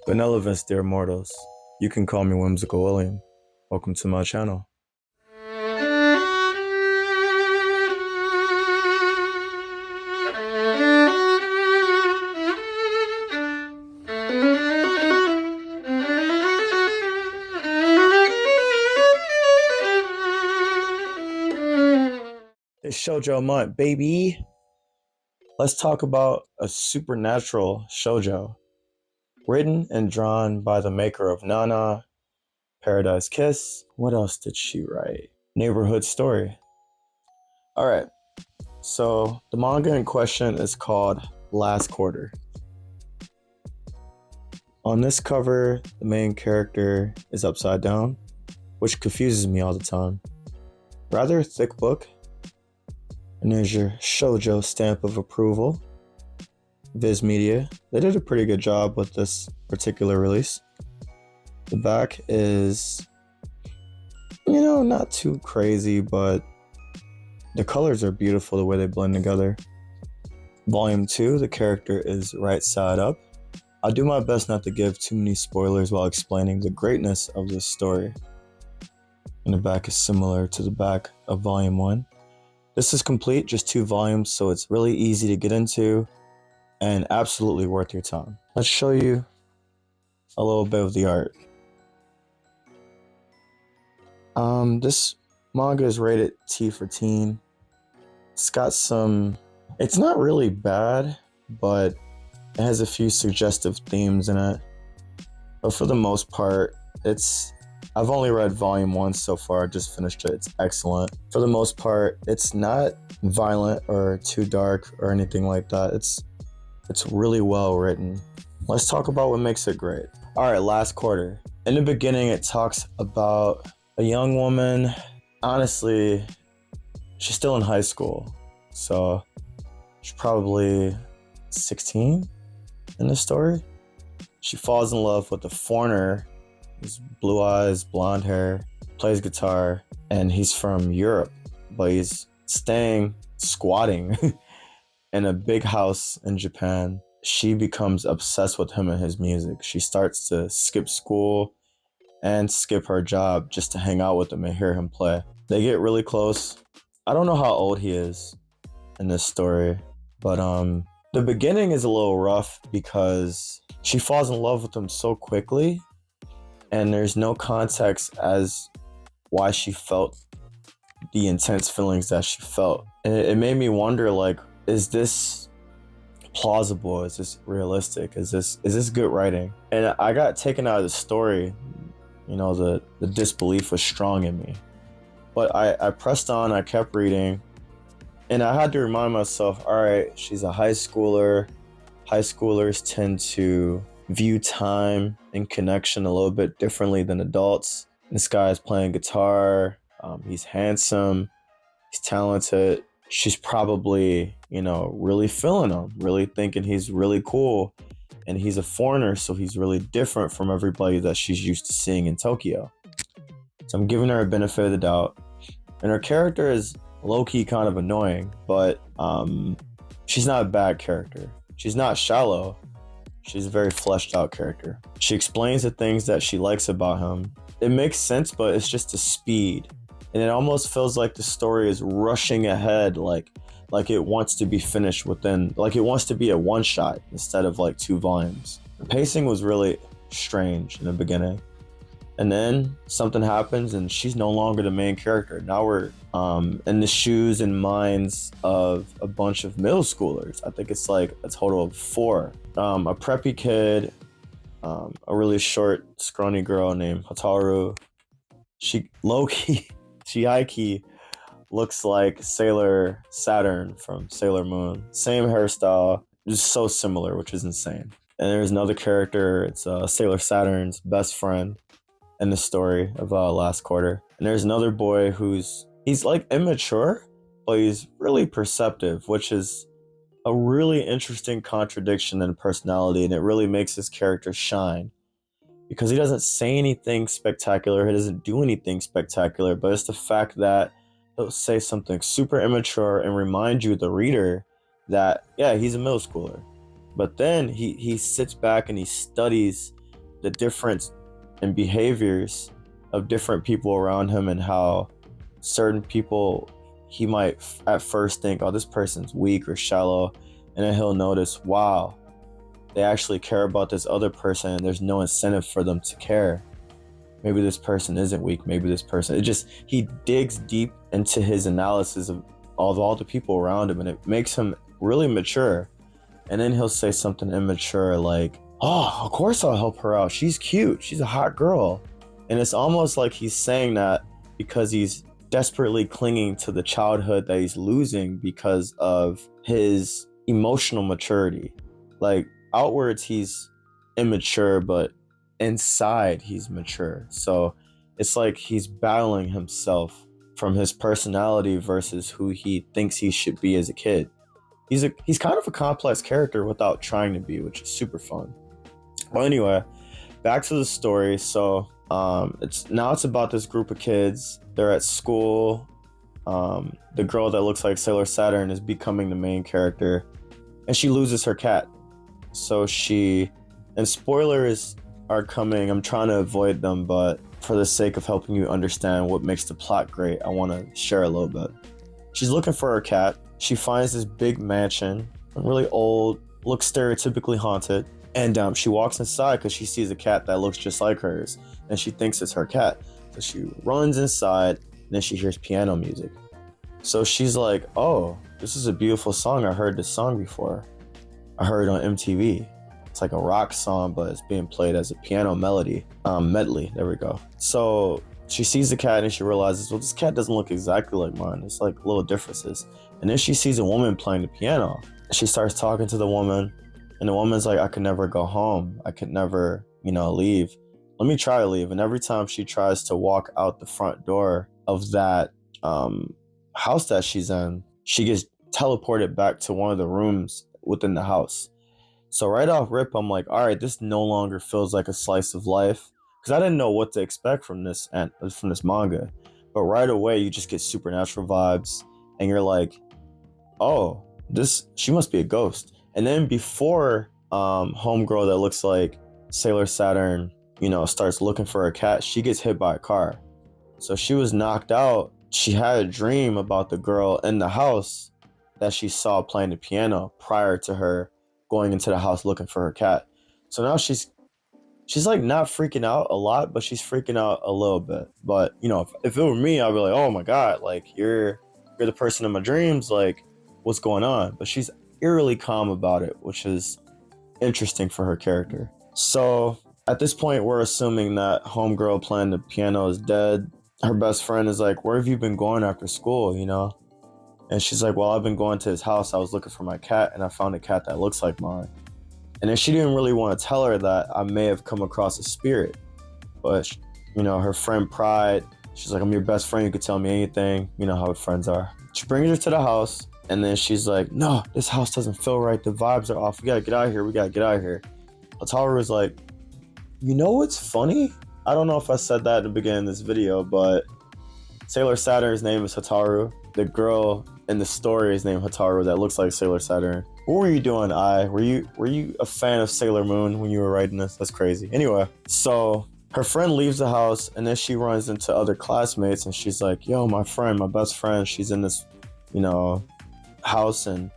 Benevolence, dear mortals. You can call me Whimsical William. Welcome to my channel. It's Shoujo month, baby. Let's talk about a supernatural shoujo. Written and drawn by the maker of Nana, Paradise Kiss. What else did she write? Neighborhood Story. Alright, so the manga in question is called Last Quarter. On this cover, the main character is upside down, which confuses me all the time. Rather thick book, and there's your shoujo stamp of approval. Viz Media, they did a pretty good job with this particular release. The back is, not too crazy, but the colors are beautiful the way they blend together. Volume 2, the character is right side up. I'll do my best not to give too many spoilers while explaining the greatness of this story. And the back is similar to the back of Volume 1. This is complete, just 2 volumes, so it's really easy to get into and absolutely worth your time. Let's show you a little bit of the art. This manga is rated T for teen. It's got it's not really bad, but it has a few suggestive themes in it. But for the most part, I've only read volume 1 so far, I just finished it. It's excellent. For the most part, it's not violent or too dark or anything like that. It's really well written. Let's talk about what makes it great. All right, Last Quarter. In the beginning, it talks about a young woman. Honestly, she's still in high school. So she's probably 16 in the story. She falls in love with a foreigner. He's blue eyes, blonde hair, plays guitar, and he's from Europe, but he's squatting in a big house in Japan. She becomes obsessed with him and his music. She starts to skip school and skip her job just to hang out with him and hear him play. They get really close. I don't know how old he is in this story, but the beginning is a little rough because she falls in love with him so quickly, and there's no context as why she felt the intense feelings that she felt. And it made me wonder, is this plausible? Is this realistic? Is this good writing? And I got taken out of the story. The disbelief was strong in me. But I pressed on, I kept reading, and I had to remind myself, all right, she's a high schooler. High schoolers tend to view time and connection a little bit differently than adults. This guy is playing guitar. He's handsome. He's talented. She's probably, really feeling him, really thinking he's really cool. And he's a foreigner, so he's really different from everybody that she's used to seeing in Tokyo. So I'm giving her a benefit of the doubt. And her character is low-key kind of annoying, but she's not a bad character. She's not shallow. She's a very fleshed out character. She explains the things that she likes about him. It makes sense, but it's just the speed. And it almost feels like the story is rushing ahead, like it wants to be finished it wants to be a one-shot instead of 2 volumes. The pacing was really strange in the beginning. And then something happens and she's no longer the main character. Now we're in the shoes and minds of a bunch of middle schoolers. I think it's a total of 4. A preppy kid, a really short, scrawny girl named Hataru. She high-key looks like Sailor Saturn from Sailor Moon. Same hairstyle, just so similar, which is insane. And there's another character, it's Sailor Saturn's best friend in the story of Last Quarter. And there's another boy he's immature, but he's really perceptive, which is a really interesting contradiction in personality, and it really makes his character shine. Because he doesn't say anything spectacular, he doesn't do anything spectacular, but it's the fact that he'll say something super immature and remind you, the reader, that, yeah, he's a middle schooler. But then he sits back and he studies the difference in behaviors of different people around him, and how certain people he might at first think, oh, this person's weak or shallow, and then he'll notice, wow, they actually care about this other person, and there's no incentive for them to care. Maybe this person isn't weak, maybe this person, he digs deep into his analysis of all the people around him, and it makes him really mature. And then he'll say something immature like, oh, of course I'll help her out, she's cute, she's a hot girl. And it's almost like he's saying that because he's desperately clinging to the childhood that he's losing because of his emotional maturity. Like, outwards he's immature, but inside he's mature. So it's like he's battling himself from his personality versus who he thinks he should be as a kid. He's kind of a complex character without trying to be, which is super fun. Well, anyway, back to the story. So it's about this group of kids. They're at school. The girl that looks like Sailor Saturn is becoming the main character, and she loses her cat. So and spoilers are coming. I'm trying to avoid them, but for the sake of helping you understand what makes the plot great, I want to share a little bit. She's looking for her cat. She finds this big mansion, really old, looks stereotypically haunted. And she walks inside because she sees a cat that looks just like hers, and she thinks it's her cat. So she runs inside, and then she hears piano music. So she's like, oh, this is a beautiful song. I heard this song before. I heard it on MTV. It's like a rock song, but it's being played as a piano medley. There we go. So she sees the cat, and she realizes, well, this cat doesn't look exactly like mine. It's like little differences. And then she sees a woman playing the piano. She starts talking to the woman, and the woman's like, I could never go home. I could never, leave. Let me try to leave. And every time she tries to walk out the front door of that house that she's in, she gets teleported back to one of the rooms within the house. So right off rip, I'm like, all right, this no longer feels like a slice of life, because I didn't know what to expect from this manga. But right away, you just get supernatural vibes, and you're like, oh, she must be a ghost. And then before homegirl that looks like Sailor Saturn, starts looking for her cat, she gets hit by a car. So she was knocked out. She had a dream about the girl in the house that she saw playing the piano prior to her going into the house looking for her cat. So now she's like not freaking out a lot, but she's freaking out a little bit. But if it were me, I'd be like, oh my god, like you're the person in my dreams, like what's going on? But she's eerily calm about it, which is interesting for her character. So at this point, we're assuming that homegirl playing the piano is dead. Her best friend is like, where have you been going after school, And she's like, well, I've been going to his house. I was looking for my cat, and I found a cat that looks like mine. And then she didn't really want to tell her that I may have come across a spirit. But, her friend Pride, she's like, I'm your best friend. You could tell me anything. You know how friends are. She brings her to the house, and then she's like, no, this house doesn't feel right. The vibes are off. We got to get out of here. Hotaru was like, you know what's funny? I don't know if I said that at the beginning of this video, but Sailor Saturn's name is Hotaru. The girl in the story is named Hotaru that looks like Sailor Saturn. What were you doing, Were you a fan of Sailor Moon when you were writing this? That's crazy. Anyway, so her friend leaves the house, and then she runs into other classmates, and she's like, yo, my best friend, she's in this, house, and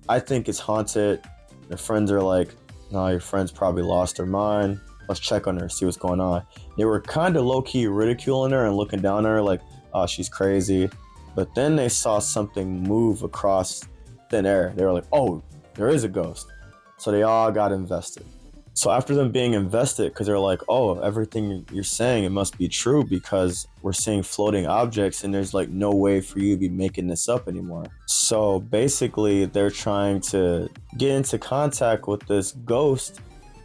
I think it's haunted. The friends are like, no, your friend's probably lost her mind. Let's check on her, see what's going on. They were kind of low-key ridiculing her and looking down on her like, oh, she's crazy. But then they saw something move across thin air. They were like, oh, there is a ghost. So they all got invested. So after them being invested, because they're like, oh, everything you're saying, it must be true because we're seeing floating objects and there's like no way for you to be making this up anymore. So basically they're trying to get into contact with this ghost,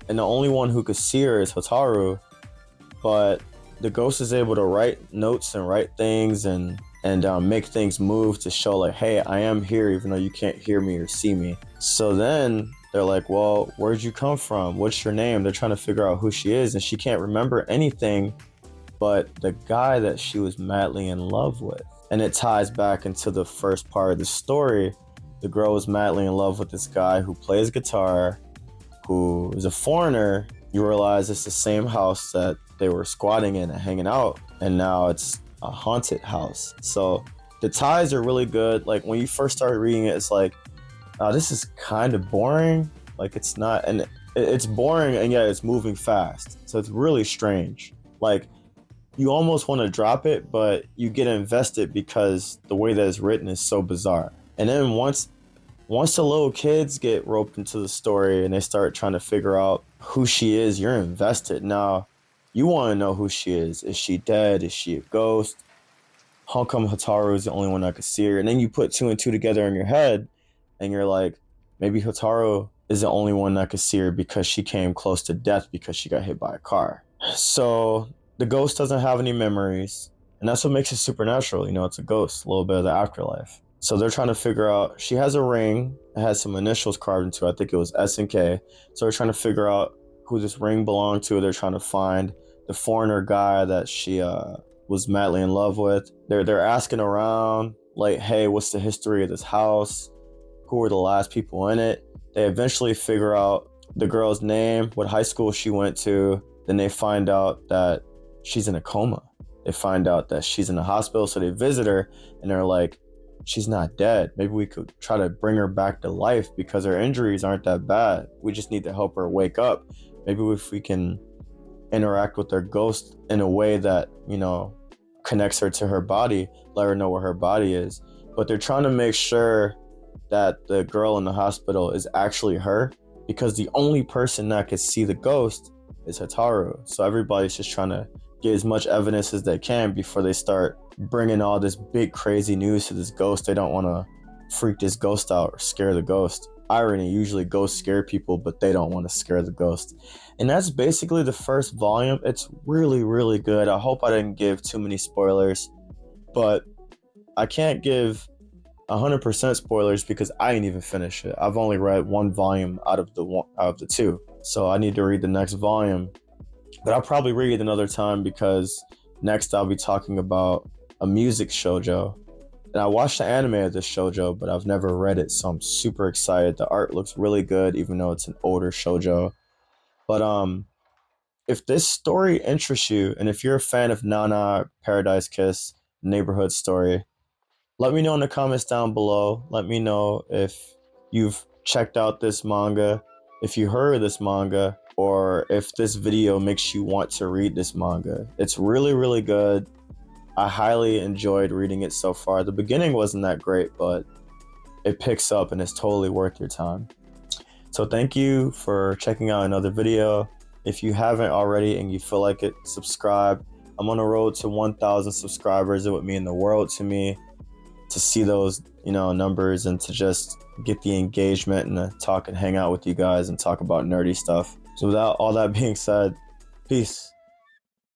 and the only one who could see her is Hotaru. But the ghost is able to write notes and write things and make things move to show like, hey, I am here even though you can't hear me or see me. So then they're like, well, where'd you come from? What's your name? They're trying to figure out who she is, and she can't remember anything but the guy that she was madly in love with. And it ties back into the first part of the story. The girl was madly in love with this guy who plays guitar, who is a foreigner, you realize it's the same house that they were squatting in and hanging out, and now it's a haunted house. So the ties are really good. Like when you first start reading it, it's like, this is kind of boring. Like it's not, and it's boring, and yet it's moving fast. So it's really strange. Like you almost want to drop it, but you get invested because the way that it's written is so bizarre. And then once the little kids get roped into the story and they start trying to figure out who she is, you're invested. Now, you want to know who she is. Is she dead? Is she a ghost? How come Hotaru is the only one that could see her? And then you put two and two together in your head, and you're like, maybe Hotaru is the only one that could see her because she came close to death because she got hit by a car. So the ghost doesn't have any memories, and that's what makes it supernatural. You know, it's a ghost, a little bit of the afterlife. So they're trying to figure out, she has a ring, it has some initials carved into it. I think it was S and K. So they're trying to figure out who this ring belonged to. They're trying to find the foreigner guy that she was madly in love with. They're asking around, like, hey, what's the history of this house? Who were the last people in it? They eventually figure out the girl's name, what high school she went to. Then they find out that she's in a coma. They find out that she's in the hospital, so they visit her, and they're like, she's not dead. Maybe we could try to bring her back to life because her injuries aren't that bad. We just need to help her wake up. Maybe if we can interact with her ghost in a way that, you know, connects her to her body, let her know where her body is. But they're trying to make sure that the girl in the hospital is actually her, because the only person that could see the ghost is Hotaru. So everybody's just trying to get as much evidence as they can before they start bringing all this big crazy news to this ghost. They don't want to freak this ghost out or scare the ghost. Irony, usually ghosts scare people, but they don't want to scare the ghost. And that's basically the first volume. It's really, really good. I hope I didn't give too many spoilers, but I can't give 100% spoilers because I didn't even finish it. I've only read one volume out of the two, so I need to read the next volume. But I'll probably read it another time because next I'll be talking about a music shoujo. And I watched the anime of this shoujo, but I've never read it, so I'm super excited. The art looks really good, even though it's an older shoujo. But if this story interests you, and if you're a fan of Nana, Paradise Kiss, Neighborhood Story, let me know in the comments down below. Let me know if you've checked out this manga, if you heard of this manga, or if this video makes you want to read this manga. It's really, really good. I highly enjoyed reading it so far. The beginning wasn't that great, but it picks up and it's totally worth your time. So thank you for checking out another video. If you haven't already and you feel like it, subscribe. I'm on the road to 1,000 subscribers. It would mean the world to me to see those, you know, numbers and to just get the engagement and to talk and hang out with you guys and talk about nerdy stuff. So without all that being said, peace.